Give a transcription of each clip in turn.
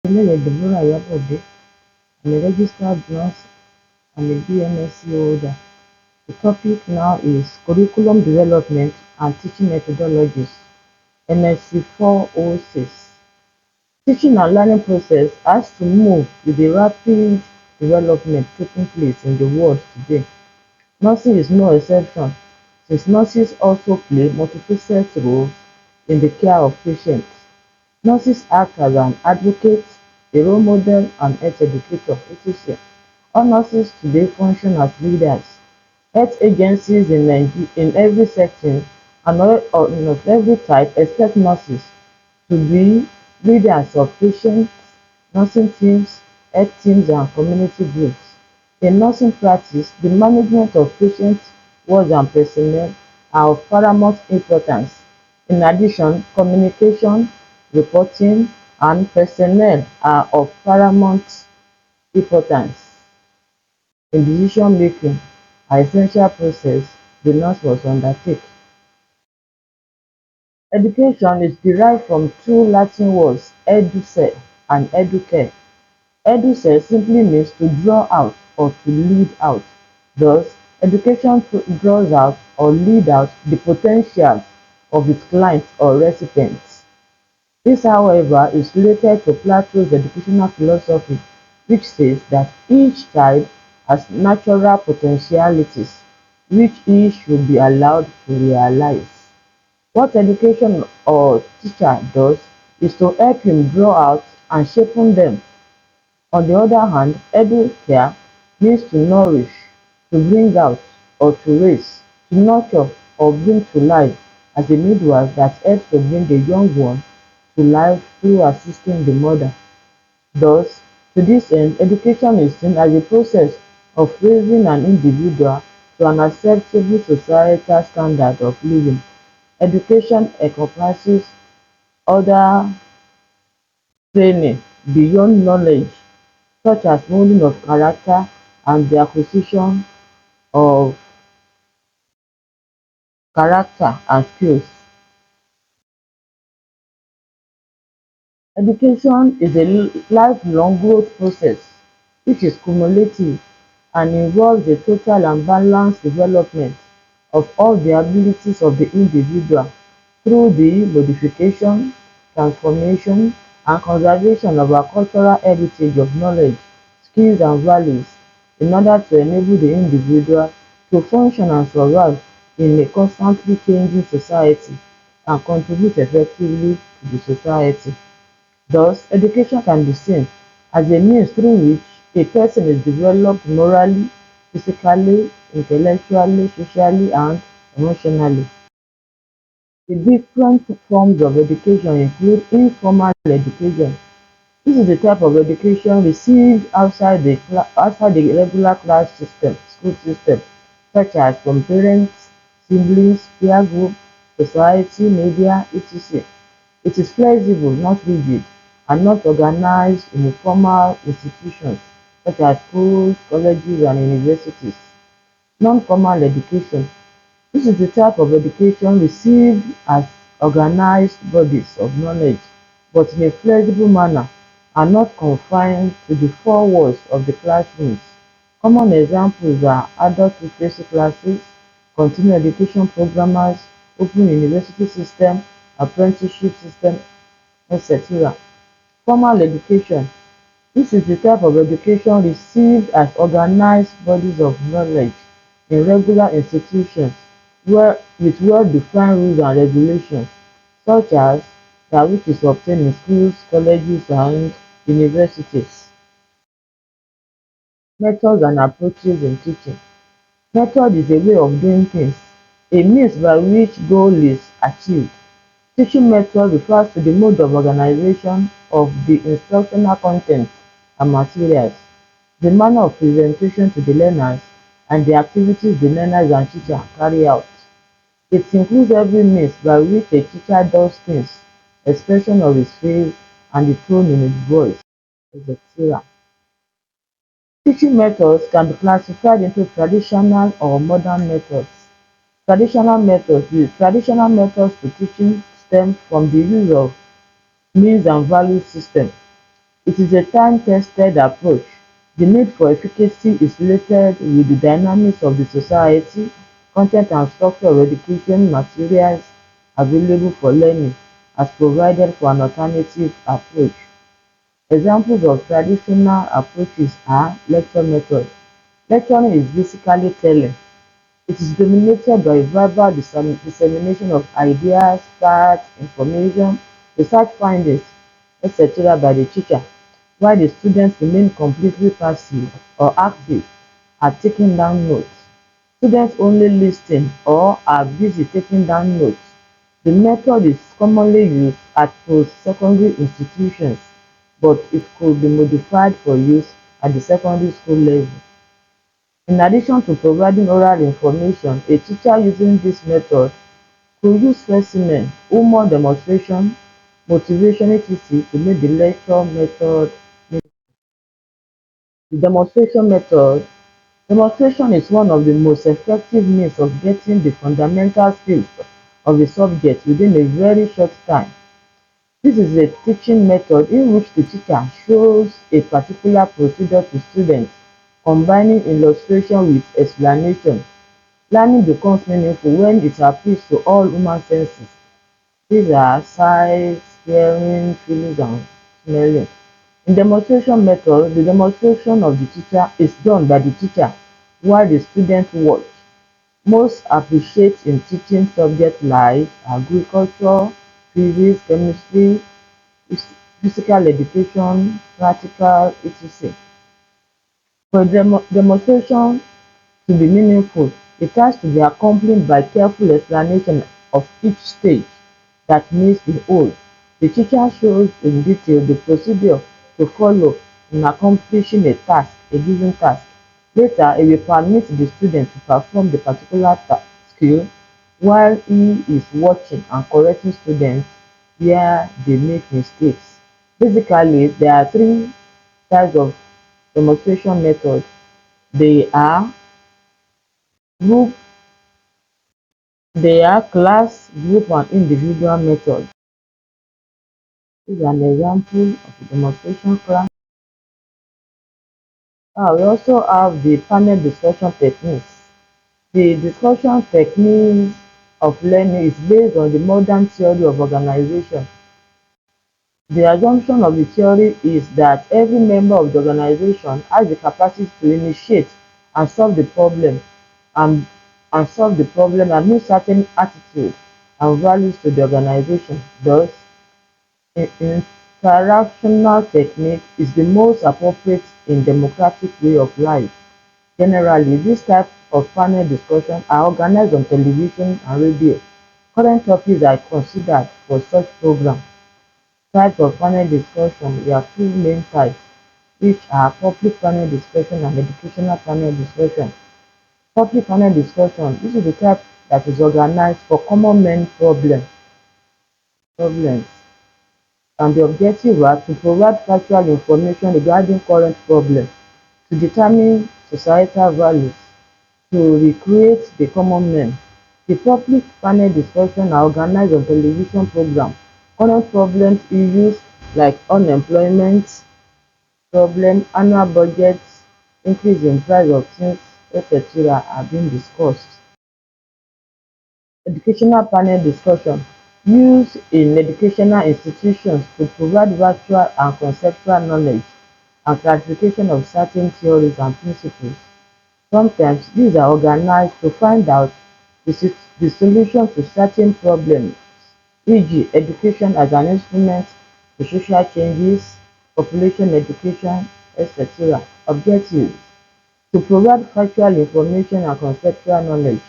Eléyè Deborah Iyabode. I'm a registered nurse. I'm a NSC holder. The topic now is Curriculum Development and Teaching Methodologies, NSC 406. Teaching and learning process has to move with the rapid development taking place in the world today. Nursing is no exception, since nurses also play multifaceted roles in the care of patients. Nurses act as an advocate, a role model, and health educator, etc. All nurses today function as leaders. Health agencies in every setting and of every type expect nurses to be leaders of patients, nursing teams, health teams, and community groups. In nursing practice, the management of patients, wards, and personnel are of paramount importance. In addition, communication, reporting, and personnel are of paramount importance in decision-making are essential process the nurse must undertake. Education is derived from two Latin words, educe and educare. Educe simply means to draw out or to lead out. Thus, education draws out or lead out the potentials of its clients or recipients. This, however, is related to Plato's educational philosophy, which says that each child has natural potentialities, which he should be allowed to realize. What education or teacher does is to help him draw out and sharpen them. On the other hand, educare means to nourish, to bring out or to raise, to nurture or bring to life, as a midwife that helps to bring the young one to life through assisting the mother. Thus, to this end, education is seen as a process of raising an individual to an acceptable societal standard of living. Education encompasses other training beyond knowledge, such as molding of character and the acquisition of character and skills. Education is a lifelong growth process which is cumulative and involves the total and balanced development of all the abilities of the individual through the modification, transformation, and conservation of our cultural heritage of knowledge, skills, and values in order to enable the individual to function and survive in a constantly changing society and contribute effectively to the society. Thus, education can be seen as a means through which a person is developed morally, physically, intellectually, socially, and emotionally. The different forms of education include informal education. This is the type of education received outside the regular class system, school system, such as from parents, siblings, peer group, society, media, etc. It is flexible, not rigid, and not organized in formal institutions such as schools, colleges, and universities. Non-formal education. This is the type of education received as organized bodies of knowledge, but in a flexible manner and not confined to the four walls of the classrooms. Common examples are adult literacy classes, continuing education programmers, open university system, apprenticeship system, etc. Formal education. This is the type of education received as organized bodies of knowledge in regular institutions with well-defined rules and regulations, such as that which is obtained in schools, colleges, and universities. Methods and approaches in teaching. Method is a way of doing things, a means by which goal is achieved. Teaching method refers to the mode of organization of the instructional content and materials, the manner of presentation to the learners, and the activities the learners and teacher carry out. It includes every means by which a teacher does things, expression of his face, and the tone in his voice, etc. Teaching methods can be classified into traditional or modern methods. Traditional methods to teaching stem from the use of means and value system. It is a time-tested approach. The need for efficacy is related with the dynamics of the society, content and structure of education materials available for learning as provided for an alternative approach. Examples of traditional approaches are lecture method. Lecturing is basically telling. It is dominated by verbal dissemination of ideas, facts, information, research findings, etc. by the teacher, while the students remain completely passive or active at taking down notes. Students only listen or are busy taking down notes. The method is commonly used at post-secondary institutions, but it could be modified for use at the secondary school level. In addition to providing oral information, a teacher using this method could use specimen, humor demonstration, motivation etc. to make the lecture method. The demonstration is one of the most effective means of getting the fundamental skills of a subject within a very short time. This is a teaching method in which the teacher shows a particular procedure to students, combining illustration with explanation. Learning becomes meaningful when it appeals to all human senses. These are sight, hearing, feeling and smelling. In demonstration method, the demonstration of the teacher is done by the teacher while the students watch. Most appreciate in teaching subjects like agriculture, physics, chemistry, physical education, practical, etc. For a demonstration to be meaningful, it has to be accompanied by careful explanation of each stage that makes the whole. The teacher shows in detail the procedure to follow in accomplishing a given task. Later, it will permit the student to perform the particular skill while he is watching and correcting students where they make mistakes. Basically, there are three types of demonstration method. They are group, they are class, group and individual method. This is an example of a demonstration class. We also have the panel discussion techniques. The discussion techniques of learning is based on the modern theory of organization. The assumption of the theory is that every member of the organization has the capacity to initiate and solve the problem and, and bring certain attitude and values to the organization. Thus, interactional technique is the most appropriate in democratic way of life. Generally, this type of panel discussion are organized on television and radio. Current topics are considered for such program. Types of panel discussion: there are two main types, which are public panel discussion and educational panel discussion. Public panel discussion: this is the type that is organized for common main problems, and the objective are to provide factual information regarding current problems, to determine societal values, to recreate the common men. The public panel discussion are organized on television program. Current problems issues like unemployment problem, annual budgets, increase in price of things, etc. are being discussed. Educational panel discussion used in educational institutions to provide virtual and conceptual knowledge and clarification of certain theories and principles. Sometimes these are organized to find out the solution to certain problems, e.g. education as an instrument to social changes, population education, etc. Objectives: to provide factual information and conceptual knowledge,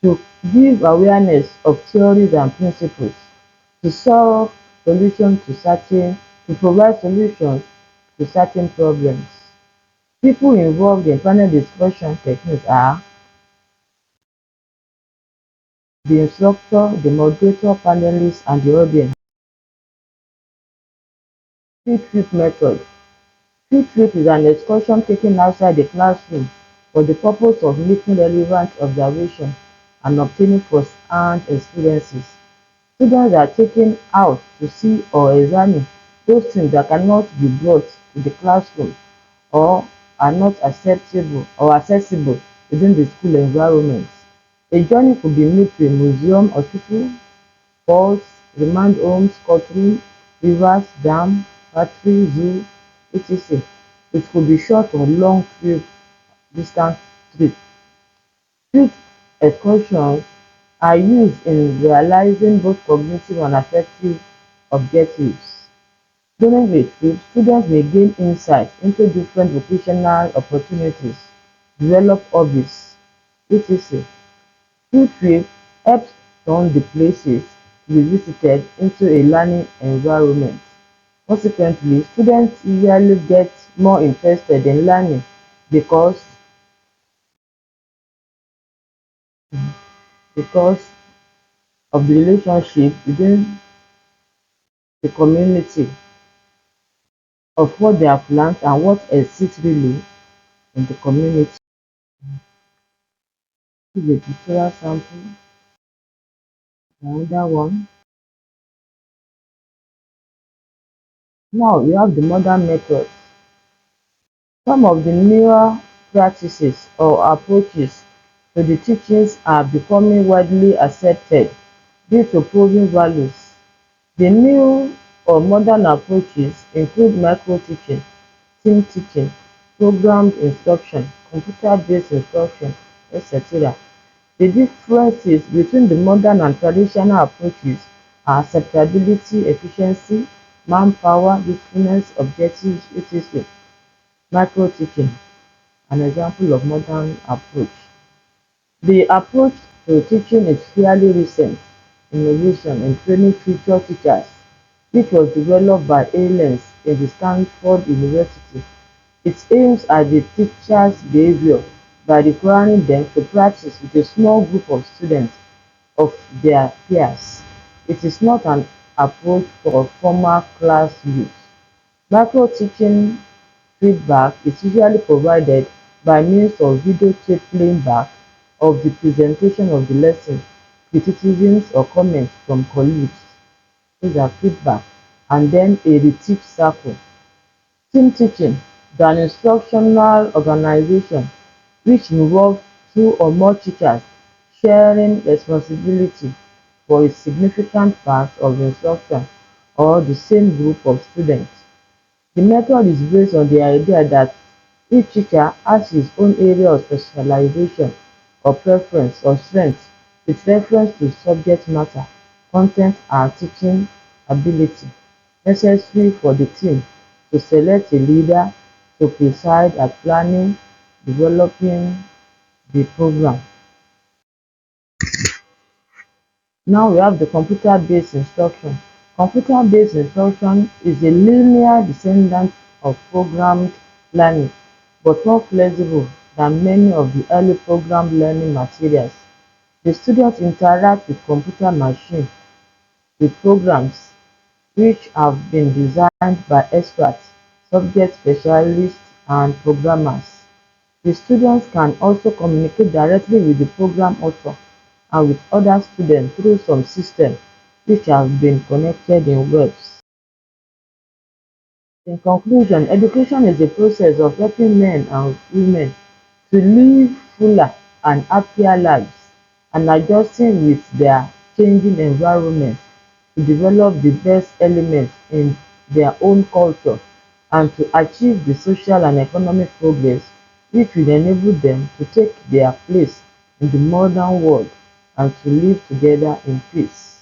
to give awareness of theories and principles, to solve solutions to provide solutions to certain problems. People involved in panel discussion techniques are the instructor, the moderator, panelists, and the audience. Field trip method. Field trip is an excursion taken outside the classroom for the purpose of making relevant observations and obtaining first-hand experiences. Students are taken out to see or examine those things that cannot be brought to the classroom or are not acceptable or accessible within the school environment. A journey could be made to a museum, hospital, forts, remand homes, courtroom, rivers, dam, factory, zoo, etc. It could be short or long trip, distance trip. Field excursions are used in realizing both cognitive and affective objectives. During a trip, students may gain insight into different vocational opportunities, develop hobbies, etc. Field trip helps turn the places to be visited into a learning environment. Consequently, students usually get more interested in learning because because of the relationship within the community of what they have learned and what exists really in the community. This is a pictorial sample. Another one. Now we have the modern methods. Some of the newer practices or approaches to the teachings are becoming widely accepted due to proven values. The new or modern approaches include micro-teaching, team teaching, programmed instruction, computer-based instruction, etc. The differences between the modern and traditional approaches are acceptability, efficiency, manpower, usefulness, objectives, etc. Micro-teaching, an example of modern approach. The approach to teaching is fairly recent innovation in training future teachers, which was developed by Allen in the Stanford University. It aims at the teacher's behavior by requiring them to practice with a small group of students of their peers. It is not an approach for formal class use. Micro-teaching feedback is usually provided by means of videotape playback of the presentation of the lesson, criticisms or comments from colleagues, those are feedback, and then a reteach circle. Team teaching is an instructional organization which involves two or more teachers sharing responsibility for a significant part of the instruction or the same group of students. The method is based on the idea that each teacher has his own area of specialization or preference or strength with reference to subject matter, content and teaching ability necessary for the team to select a leader to preside at planning, developing the program. Now we have the computer-based instruction. Computer-based instruction is a linear descendant of programmed learning, but more flexible than many of the early programmed learning materials. The students interact with computer machines with programs which have been designed by experts, subject specialists, and programmers. The students can also communicate directly with the program author and with other students through some system which have been connected in webs. In conclusion, education is a process of helping men and women to live fuller and happier lives and adjusting with their changing environment to develop the best elements in their own culture and to achieve the social and economic progress which will enable them to take their place in the modern world and to live together in peace.